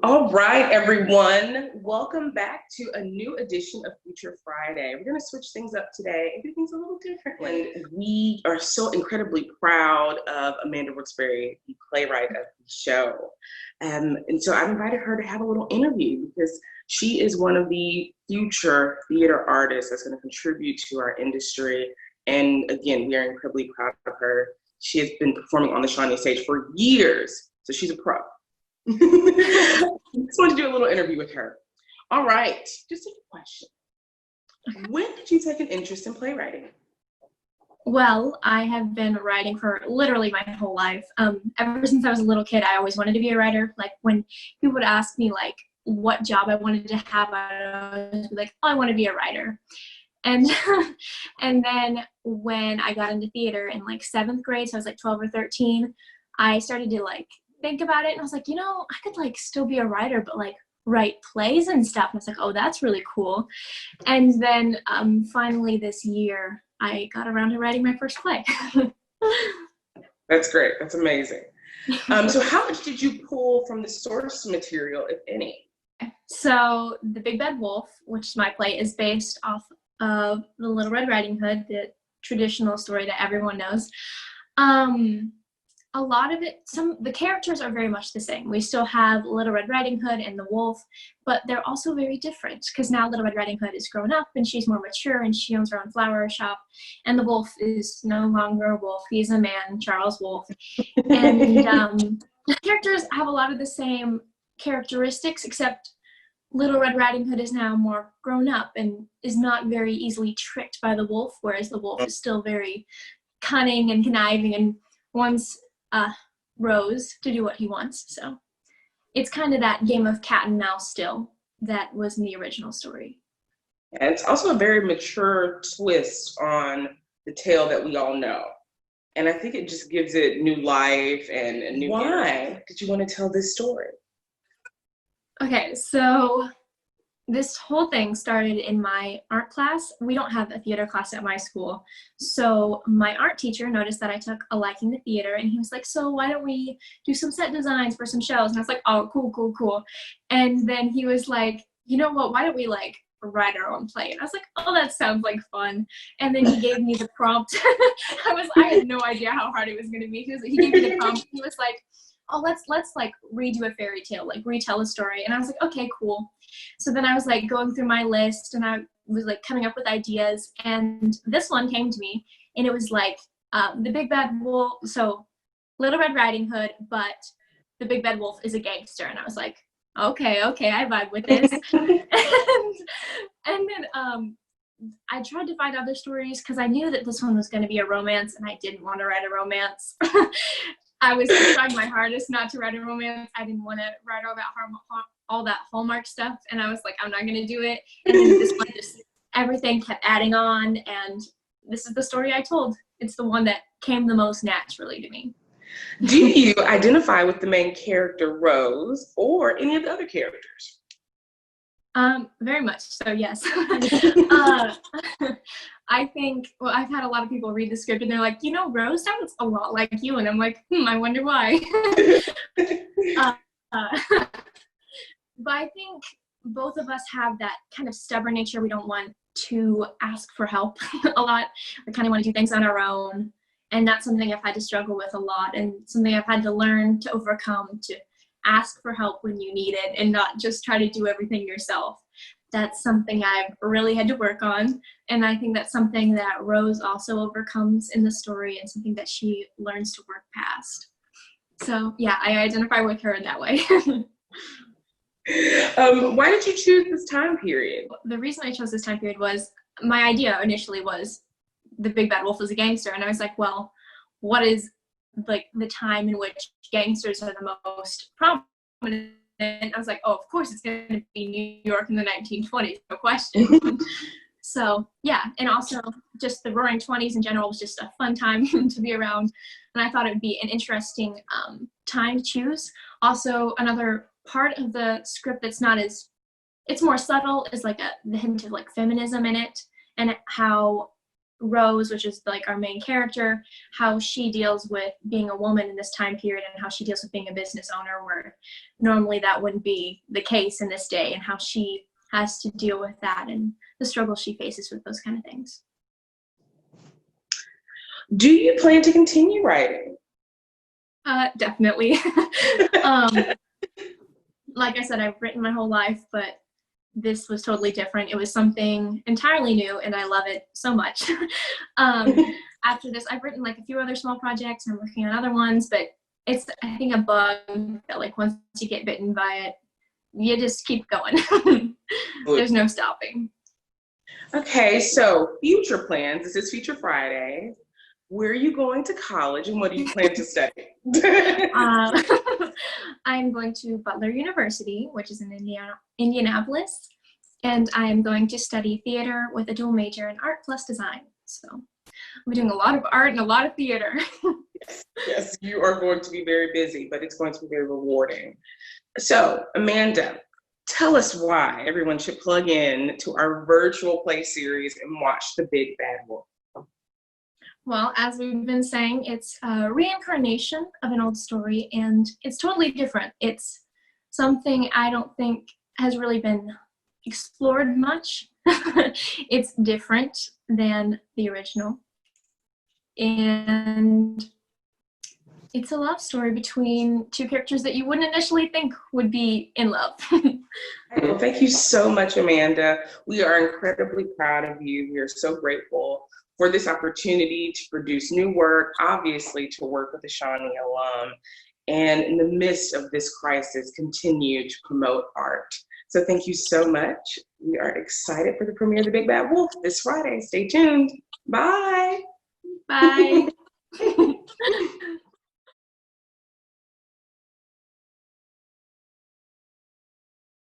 All right, everyone. Welcome back to a new edition of Future Friday. We're going to switch things up today and do things a little differently. We are so incredibly proud of Amanda Rooksberry, the playwright of the show. And so I've invited her to have a little interview because she is one of the future theater artists that's going to contribute to our industry. And again, we are incredibly proud of her. She has been performing on the Shawnee stage for years, so she's a pro. Just wanted to do a little interview with her. All right, just a question. When did you take an interest in playwriting? Well, I have been writing for literally my whole life. Ever since I was a little kid, I always wanted to be a writer. Like when people would ask me like what job I wanted to have, I would be like, oh, I want to be a writer. And and then when I got into theater in like 7th grade, so I was like 12 or 13, I started to like think about it, and I was like, you know, I could like still be a writer, but like write plays and stuff. And I was like, oh, that's really cool. And then finally this year, I got around to writing my first play. That's great. That's amazing. So how much did you pull from the source material, if any? So The Big Bad Wolf, which is my play, is based off of The Little Red Riding Hood, the traditional story that everyone knows. A lot of it, the characters are very much the same. We still have Little Red Riding Hood and the wolf, but they're also very different because now Little Red Riding Hood is grown up and she's more mature and she owns her own flower shop, and the wolf is no longer a wolf. He's a man, Charles Wolfe. And the characters have a lot of the same characteristics, except Little Red Riding Hood is now more grown up and is not very easily tricked by the wolf, whereas the wolf is still very cunning and conniving and wants Rose to do what he wants. So it's kind of that game of cat and mouse still that was in the original story. And it's also a very mature twist on the tale that we all know. And I think it just gives it new life and a new Why did you want to tell this story? Okay, so this whole thing started in my art class. We don't have a theater class at my school. So my art teacher noticed that I took a liking to theater, and he was like, so why don't we do some set designs for some shows? And I was like, oh, cool. And then he was like, you know what, why don't we like write our own play? And I was like, oh, that sounds like fun. And then he gave me the prompt. I had no idea how hard it was going to be. He gave me the prompt. He was like, oh, let's like redo a fairy tale, like retell a story. And I was like, okay, cool. So then I was like going through my list and I was like coming up with ideas, and this one came to me, and it was like the Big Bad Wolf, so Little Red Riding Hood, but the Big Bad Wolf is a gangster. And I was like, okay, I vibe with this. and then I tried to find other stories because I knew that this one was going to be a romance, and I didn't want to write a romance. I was trying my hardest not to write a romance. I didn't want to write all that Hallmark stuff, and I was like, I'm not going to do it. And then this one, just everything kept adding on, and this is the story I told. It's the one that came the most naturally to me. Do you identify with the main character, Rose, or any of the other characters? Very much so, yes. I think, well, I've had a lot of people read the script and they're like, you know, Rose sounds a lot like you. And I'm like, I wonder why. But I think both of us have that kind of stubborn nature. We don't want to ask for help a lot. We kind of want to do things on our own. And that's something I've had to struggle with a lot, and something I've had to learn to overcome, to ask for help when you need it and not just try to do everything yourself. That's something I've really had to work on. And I think that's something that Rose also overcomes in the story, and something that she learns to work past. So yeah, I identify with her in that way. Why did you choose this time period? The reason I chose this time period was, my idea initially was the Big Bad Wolf is a gangster. And I was like, well, what is like the time in which gangsters are the most prominent? And I was like, oh, of course it's going to be New York in the 1920s, no question. So yeah, and also just the Roaring 20s in general was just a fun time to be around, and I thought it would be an interesting time to choose. Also, another part of the script that's not as, it's more subtle, is like the hint of like feminism in it, and how Rose, which is like our main character, how she deals with being a woman in this time period and how she deals with being a business owner, where normally that wouldn't be the case in this day, and how she has to deal with that and the struggle she faces with those kind of things. Do you plan to continue writing? Definitely. Like I said, I've written my whole life, but this was totally different. It was something entirely new, and I love it so much. After this, I've written like a few other small projects. I'm working on other ones, but it's, I think, a bug that like once you get bitten by it, you just keep going. There's no stopping. Okay, so future plans. This is Future Friday. Where are you going to college, and what do you plan to study? I'm going to Butler University, which is in Indianapolis, and I am going to study theater with a dual major in art plus design. So I'm doing a lot of art and a lot of theater. Yes, you are going to be very busy, but it's going to be very rewarding. So, Amanda, tell us why everyone should plug in to our virtual play series and watch The Big Bad Wolf. Well, as we've been saying, it's a reincarnation of an old story, and it's totally different. It's something I don't think has really been explored much. It's different than the original. And it's a love story between two characters that you wouldn't initially think would be in love. Well, thank you so much, Amanda. We are incredibly proud of you. We are so grateful for this opportunity to produce new work, obviously to work with a Shawnee alum, and in the midst of this crisis, continue to promote art. So thank you so much. We are excited for the premiere of The Big Bad Wolf this Friday. Stay tuned. Bye. Bye.